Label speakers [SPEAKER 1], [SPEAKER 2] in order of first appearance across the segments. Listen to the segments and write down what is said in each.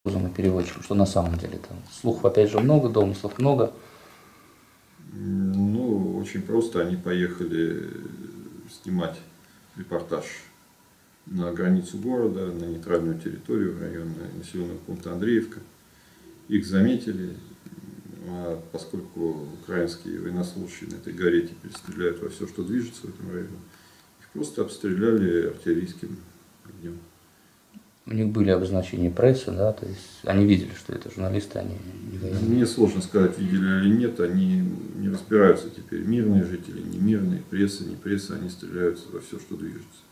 [SPEAKER 1] переводчиком, что на самом деле там слухов опять же много, домыслов много.
[SPEAKER 2] Ну, очень просто. Они поехали снимать репортаж на границу города, на нейтральную территорию, район населенного пункта Андреевка. Их заметили, поскольку украинские военнослужащие на этой горе теперь стреляют во все, что движется в этом районе, их просто обстреляли артиллерийским огнем.
[SPEAKER 1] У них были обозначения прессы, да, то есть они видели, что это журналисты, они не военные.
[SPEAKER 2] Мне сложно сказать, видели или нет, они не разбираются теперь, мирные жители, не мирные, пресса, не пресса, они стреляются во все, что движется.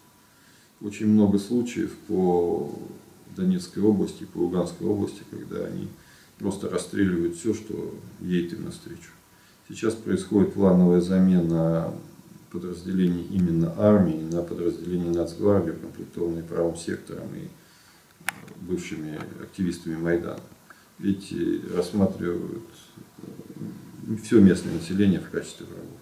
[SPEAKER 2] Очень много случаев по Донецкой области, по Луганской области, когда они просто расстреливают все, что едет им навстречу. Сейчас происходит плановая замена подразделений именно армии на подразделения Нацгвардии, укомплектованные правым сектором и бывшими активистами Майдана. Ведь рассматривают все местное население в качестве врагов.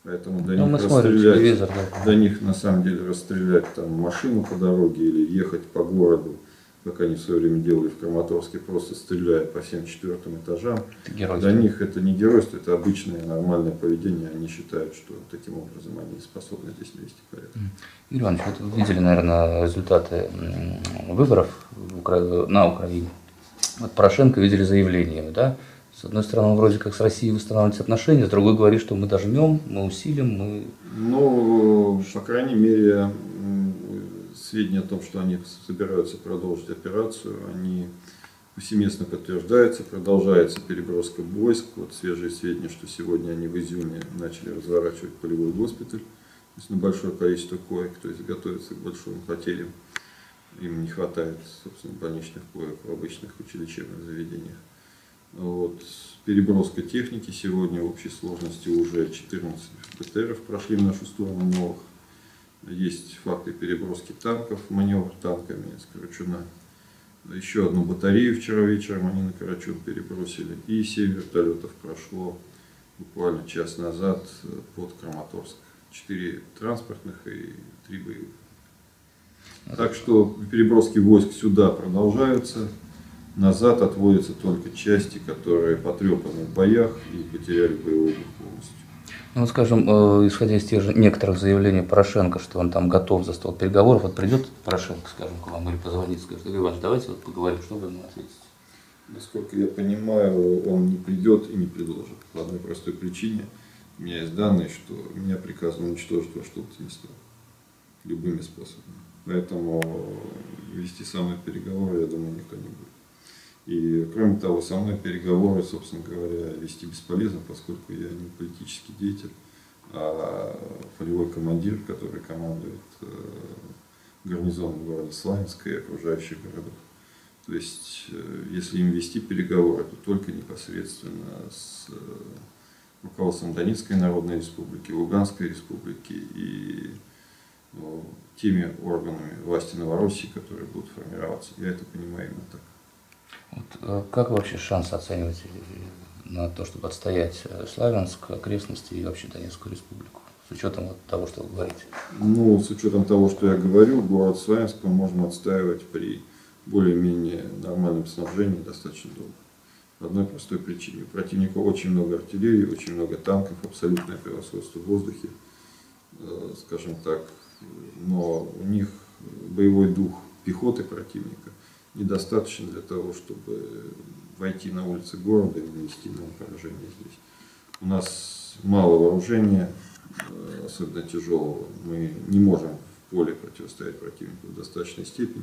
[SPEAKER 2] Поэтому до них на самом деле расстрелять там машину по дороге или ехать по городу, как они в свое время делали в Краматорске, просто стреляя по всем 4-м этажам. Для них это не геройство, это обычное нормальное поведение. Они считают, что таким образом они способны здесь навести порядок.
[SPEAKER 1] Игорь Иванович, вот вы видели, наверное, результаты выборов на Украине. Вот Порошенко видели заявлениями, да? С одной стороны, он вроде как с Россией восстанавливает отношения, с другой говорит, что мы дожмем, мы усилим, мы...
[SPEAKER 2] Ну, по крайней мере, сведения о том, что они собираются продолжить операцию, они повсеместно подтверждаются, продолжается переброска войск. Вот свежие сведения, что сегодня они в Изюме начали разворачивать полевой госпиталь, то есть на большое количество коек, то есть готовятся к большим потерям. Им не хватает, собственно, больничных коек в обычных учебных заведениях. Вот. Переброска техники сегодня в общей сложности уже 14 БТРов прошли в нашу сторону новых. Есть факты переброски танков, маневр танками с Карачуна. Еще одну батарею вчера вечером они на Карачун перебросили. И 7 вертолетов прошло буквально час назад под Краматорск. 4 транспортных и 3 боевых. Так что переброски войск сюда продолжаются. Назад отводятся только части, которые потрепаны в боях и потеряли боевой дух полностью.
[SPEAKER 1] Ну, вот, скажем, исходя из тех же некоторых заявлений Порошенко, что он там готов за стол переговоров, вот придет Порошенко, скажем, к вам или позвонит, скажет: Игорь Иванович, давайте вот поговорим, что вы ему ответите?
[SPEAKER 2] Насколько я понимаю, он не придет и не предложит. По одной простой причине. У меня есть данные, что меня приказано уничтожить во что бы то ни стало. Любыми способами. Поэтому вести со мной переговоры, я думаю, никто не будет. И кроме того, со мной переговоры, собственно говоря, вести бесполезно, поскольку я не политический деятель, а полевой командир, который командует гарнизоном города Славянска и окружающих городов. То есть, если им вести переговоры, то только непосредственно с руководством Донецкой Народной Республики, Луганской Республики и теми органами власти Новороссии, которые будут формироваться. Я это понимаю именно так.
[SPEAKER 1] Вот, как вы вообще шансы оцениваете на то, чтобы отстоять Славянск, окрестности и вообще Донецкую республику, с учетом вот того, что вы говорите?
[SPEAKER 2] Ну, с учетом того, что я говорю, город Славянск мы можем отстаивать при более-менее нормальном снабжении достаточно долго. По одной простой причине. У противника очень много артиллерии, очень много танков, абсолютное превосходство в воздухе, скажем так. Но у них боевой дух пехоты противника недостаточно для того, чтобы войти на улицы города и нанести нам поражение здесь. У нас мало вооружения, особенно тяжелого. Мы не можем в поле противостоять противнику в достаточной степени.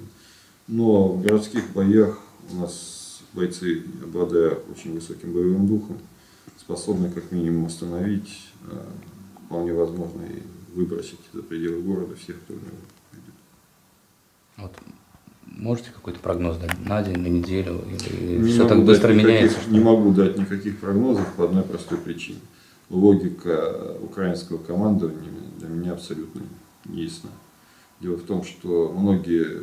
[SPEAKER 2] Но в городских боях у нас бойцы, обладая очень высоким боевым духом, способны как минимум остановить, вполне возможно и выбросить за пределы города всех, кто в него придет.
[SPEAKER 1] Вот. Можете какой-то прогноз дать на день, на неделю? Или все так быстро меняется?
[SPEAKER 2] Не могу дать никаких прогнозов по одной простой причине. Логика украинского командования для меня абсолютно не ясна. Дело в том, что многие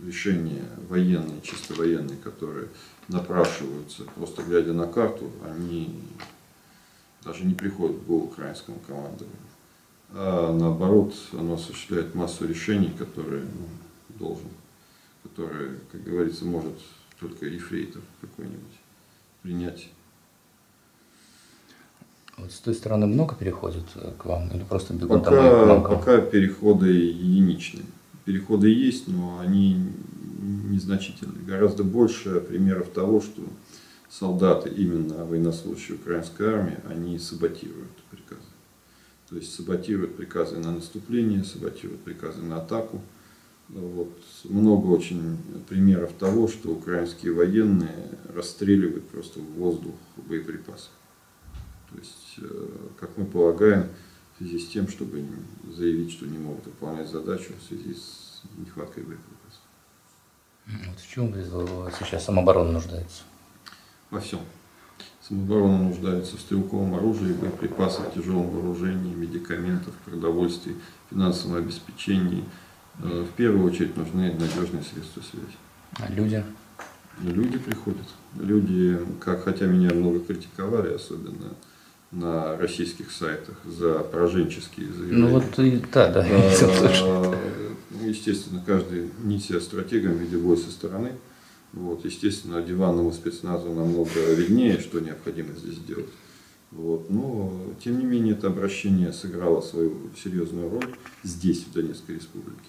[SPEAKER 2] решения военные, чисто военные, которые напрашиваются, просто глядя на карту, они даже не приходят в голову украинскому командованию. А наоборот, оно осуществляет массу решений, которые должен который, как говорится, может только ефрейтор какой-нибудь принять.
[SPEAKER 1] Вот с той стороны много переходит к вам или просто бегут домой к мамкам?
[SPEAKER 2] Пока переходы единичные. Переходы есть, но они незначительные. Гораздо больше примеров того, что солдаты, именно военнослужащие украинской армии, они саботируют приказы. То есть саботируют приказы на наступление, саботируют приказы на атаку. Вот. Много очень примеров того, что украинские военные расстреливают просто в воздух боеприпасы. То есть, как мы полагаем, в связи с тем, чтобы заявить, что не могут выполнять задачу в связи с нехваткой боеприпасов.
[SPEAKER 1] Вот в чем сейчас самооборона нуждается?
[SPEAKER 2] Во всем. Самооборона нуждается в стрелковом оружии, боеприпасах, тяжелом вооружении, медикаментах, продовольствии, финансовом обеспечении. В первую очередь нужны надежные средства связи.
[SPEAKER 1] А люди?
[SPEAKER 2] Люди приходят. Люди, хотя меня много критиковали, особенно на российских сайтах, за пораженческие заявления.
[SPEAKER 1] Ну вот и да.
[SPEAKER 2] Естественно, каждый неся стратегом в виде боя со стороны. Вот, естественно, диванному спецназу намного виднее, что необходимо здесь делать. Вот, но, тем не менее, это обращение сыграло свою серьезную роль здесь, в Донецкой республике.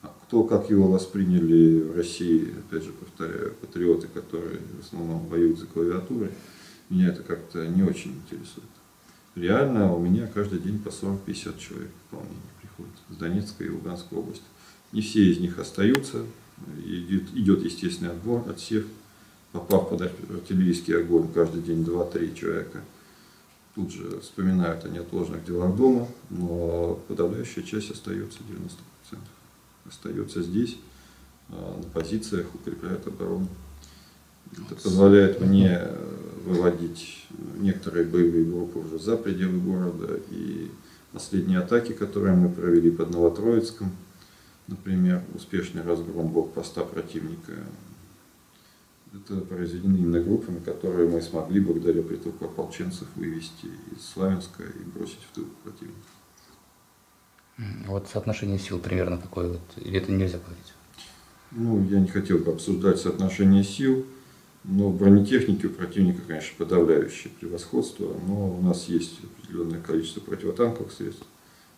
[SPEAKER 2] А кто, как его восприняли в России, опять же повторяю, патриоты, которые в основном воюют за клавиатурой, меня это как-то не очень интересует. Реально у меня каждый день по 40-50 человек в пополнение приходит с Донецкой и Луганской области. Не все из них остаются, идет естественный отбор, отсев. Попав под артиллерийский огонь, каждый день 2-3 человека тут же вспоминают о неотложных делах дома, но подавляющая часть остается, 90%. Остается здесь, на позициях, укрепляет оборону. Это позволяет мне выводить некоторые боевые группы уже за пределы города. И последние атаки, которые мы провели под Новотроицком, например, успешный разгром блокпоста противника, это произведены именно группами, которые мы смогли благодаря притоку ополченцев вывести из Славянска и бросить в тыл противника.
[SPEAKER 1] Вот соотношение сил примерно какое, вот, или это нельзя говорить?
[SPEAKER 2] Ну, я не хотел бы обсуждать соотношение сил, но в бронетехнике у противника, конечно, подавляющее превосходство, но у нас есть определенное количество противотанковых средств,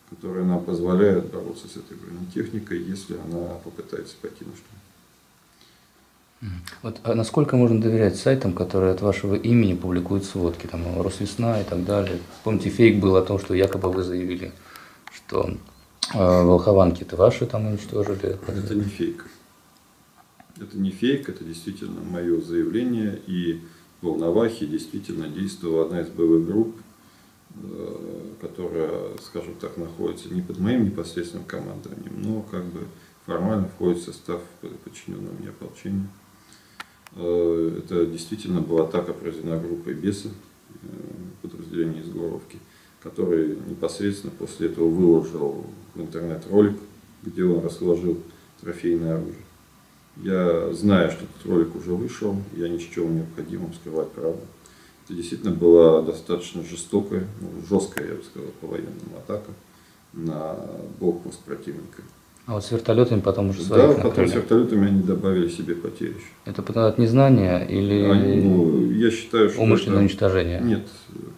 [SPEAKER 2] которые нам позволяют бороться с этой бронетехникой, если она попытается пойти на штурм.
[SPEAKER 1] Вот, а насколько можно доверять сайтам, которые от вашего имени публикуют сводки, там, Росвесна и так далее? Помните, фейк был о том, что якобы вы заявили, что Волхованки-то ваши там уничтожили?
[SPEAKER 2] Это не фейк. Это не фейк, это действительно мое заявление. И в Волновахе действительно действовала одна из боевых групп, которая, скажем так, находится не под моим непосредственным командованием, но как бы формально входит в состав подчиненного мне ополчения. Это действительно была атака, произведена группой Беса, подразделения из Горовки, который непосредственно после этого выложил в интернет ролик, где он расложил трофейное оружие. Я знаю, что этот ролик уже вышел, я не счел необходимым скрывать правду. Это действительно была достаточно жестокая, жесткая, я бы сказал, по военному атака на блокпост противника.
[SPEAKER 1] А вот с вертолетами потом уже своих накрыли?
[SPEAKER 2] Да, потом с вертолетами они добавили себе потерь еще.
[SPEAKER 1] Это от незнания или
[SPEAKER 2] я считаю, что
[SPEAKER 1] умышленное уничтожение?
[SPEAKER 2] Нет,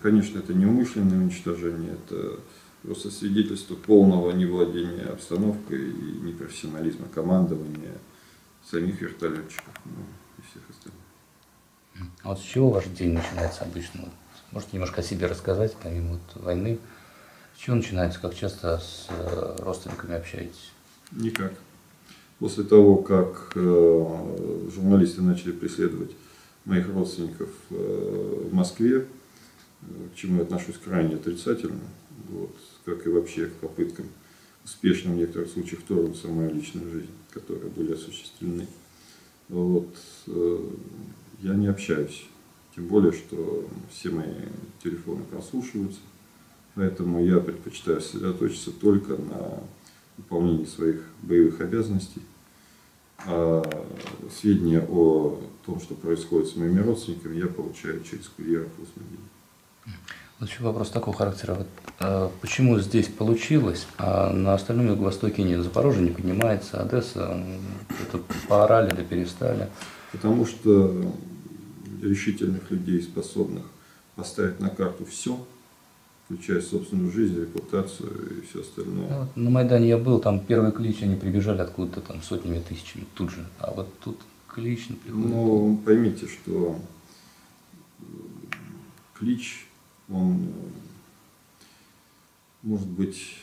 [SPEAKER 2] конечно, это не умышленное уничтожение, это просто свидетельство полного невладения обстановкой и непрофессионализма командования самих вертолетчиков и всех остальных.
[SPEAKER 1] А вот с чего ваш день начинается обычно? Можете немножко о себе рассказать, помимо войны? С чего начинается? Как часто с родственниками общаетесь?
[SPEAKER 2] Никак. После того, как журналисты начали преследовать моих родственников в Москве, к чему я отношусь крайне отрицательно, вот, как и вообще к попыткам успешно в некоторых случаях вторгнуться в мою личную жизнь, которые были осуществлены, вот, я не общаюсь. Тем более, что все мои телефоны прослушиваются, поэтому я предпочитаю сосредоточиться только на выполнении своих боевых обязанностей. А сведения о том, что происходит с моими родственниками, я получаю через курьеров в устном виде.
[SPEAKER 1] Вот еще вопрос такого характера. Вот, почему здесь получилось, а на остальном Юго-Востоке нет? Запорожье не поднимается, Одесса, тут поорали, да перестали.
[SPEAKER 2] Потому что решительных людей, способных поставить на карту все, включая собственную жизнь, репутацию и все остальное.
[SPEAKER 1] Ну, вот на Майдане я был, там первый клич, они прибежали откуда-то там сотнями тысячами тут же. А вот тут клич не приходит.
[SPEAKER 2] Но поймите, что клич, он может быть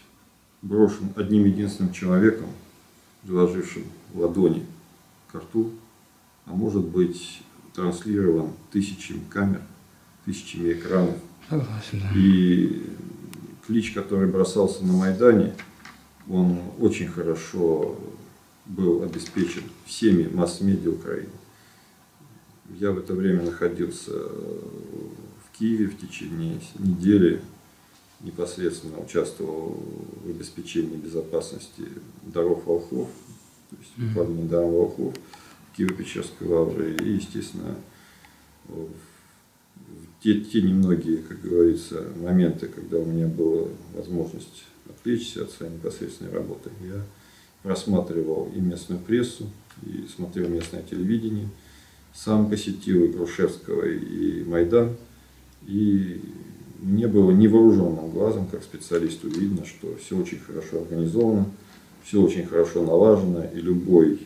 [SPEAKER 2] брошен одним единственным человеком, приложившим ладони к рту, а может быть транслирован тысячами камер, тысячами экранов.
[SPEAKER 1] Согласен, да.
[SPEAKER 2] И клич, который бросался на Майдане, он очень хорошо был обеспечен всеми масс-медиа Украины. Я в это время находился в Киеве в течение недели, непосредственно участвовал в обеспечении безопасности даров волхвов, то есть выполнение даров волхвов в Киево-Печерской лавре. И, естественно, в те немногие, как говорится, моменты, когда у меня была возможность отвлечься от своей непосредственной работы, я просматривал и местную прессу, и смотрел местное телевидение. Сам посетил и Грушевского, и Майдан. И мне было невооруженным глазом, как специалисту, видно, что все очень хорошо организовано, все очень хорошо налажено, и любой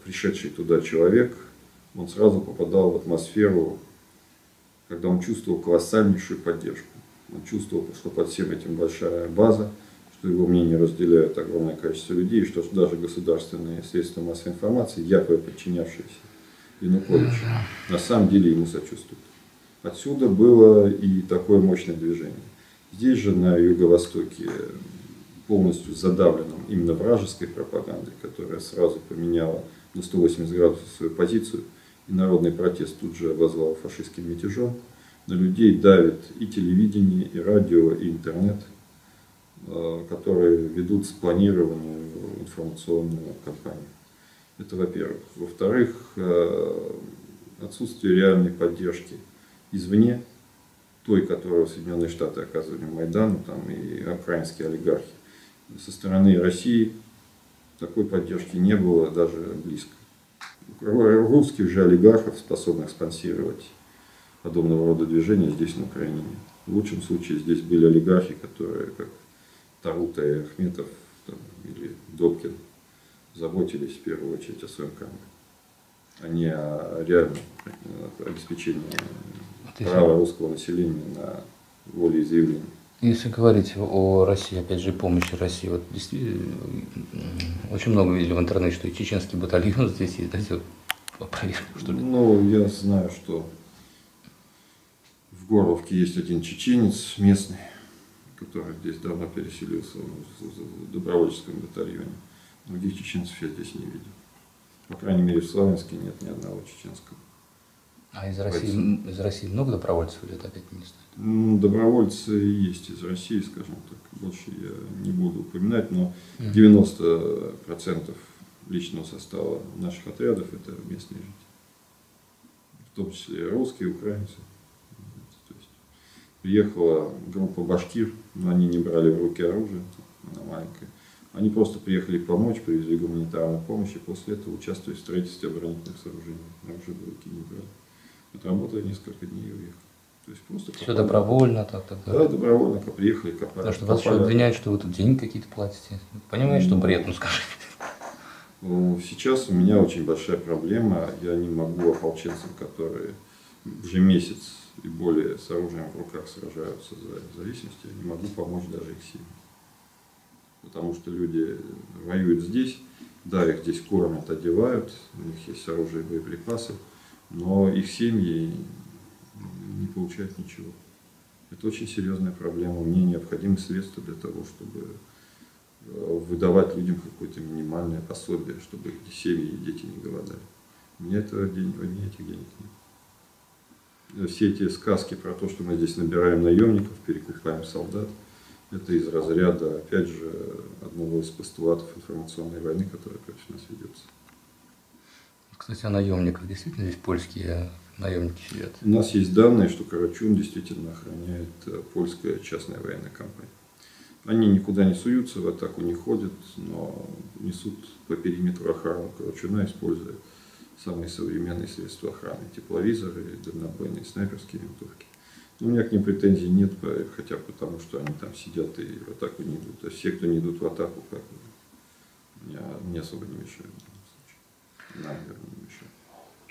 [SPEAKER 2] пришедший туда человек, он сразу попадал в атмосферу, когда он чувствовал колоссальнейшую поддержку. Он чувствовал, что под всем этим большая база, что его мнение разделяют огромное количество людей, и что даже государственные средства массовой информации, якобы подчинявшиеся Януковичу, на самом деле ему сочувствуют. Отсюда было и такое мощное движение. Здесь же, на Юго-Востоке, полностью задавленном именно вражеской пропагандой, которая сразу поменяла на 180 градусов свою позицию, и народный протест тут же обозвал фашистским мятежом, на людей давит и телевидение, и радио, и интернет, которые ведут спланированную информационную кампанию. Это во-первых. Во-вторых, отсутствие реальной поддержки извне, той, которую Соединенные Штаты оказывали Майдану, там и украинские олигархи. Со стороны России такой поддержки не было даже близко. Русских же олигархов, способных спонсировать подобного рода движения, здесь на Украине нет. В лучшем случае здесь были олигархи, которые, как Тарута и Ахметов там, или Добкин, заботились в первую очередь о своем кармане, а не о реальном обеспечении права русского населения на волеизъявление.
[SPEAKER 1] Если говорить о России, опять же, помощи России, вот действительно, очень много видели в интернете, что и чеченский батальон здесь есть, дайте проверку, что ли?
[SPEAKER 2] Ну, я знаю, что в Горловке есть один чеченец местный, который здесь давно переселился в добровольческом батальоне. Других чеченцев я здесь не видел. По крайней мере, в Славянске нет ни одного чеченского.
[SPEAKER 1] А из России много добровольцев или это опять не знаю?
[SPEAKER 2] Добровольцы есть из России, скажем так. Больше я не буду упоминать, но 90% личного состава наших отрядов это местные жители. В том числе русские, украинцы. То есть, приехала группа башкир, но они не брали в руки оружие, она маленькая. Они просто приехали помочь, привезли гуманитарную помощь и после этого участвовали в строительстве оборонительных сооружений. Оружие в руки не брали. Отработали несколько дней и уехали. То есть просто
[SPEAKER 1] все добровольно, так.
[SPEAKER 2] Да, добровольно приехали, копали.
[SPEAKER 1] Потому что вас еще обвиняют, что вы тут деньги какие-то платите. Понимаете, что бред, ну скажите.
[SPEAKER 2] Сейчас у меня очень большая проблема. Я не могу ополченцам, которые уже месяц и более с оружием в руках сражаются за независимость, я не могу помочь даже их семьям. Потому что люди воюют здесь, да, их здесь кормят, одевают, у них есть оружие и боеприпасы, но их семьи не получают ничего. Это очень серьезная проблема. Мне необходимы средства для того, чтобы выдавать людям какое-то минимальное пособие, чтобы их семьи и дети не голодали. У меня этих денег нет. Все эти сказки про то, что мы здесь набираем наемников, перекупаем солдат, это из разряда, опять же, одного из постулатов информационной войны, которая против нас ведется.
[SPEAKER 1] Кстати, о наемниках. Действительно, здесь польские наемники сидят.
[SPEAKER 2] У нас есть данные, что Карачун действительно охраняет польская частная военная компания. Они никуда не суются, в атаку не ходят, но несут по периметру охрану Карачуна, используя самые современные средства охраны, тепловизоры, дальнобойные снайперские винтовки. Но у меня к ним претензий нет, хотя бы потому, что они там сидят и в атаку не идут. А все, кто не идут в атаку, как бы, мне особо не мешают в данном случае. Нам, наверное, не мешают.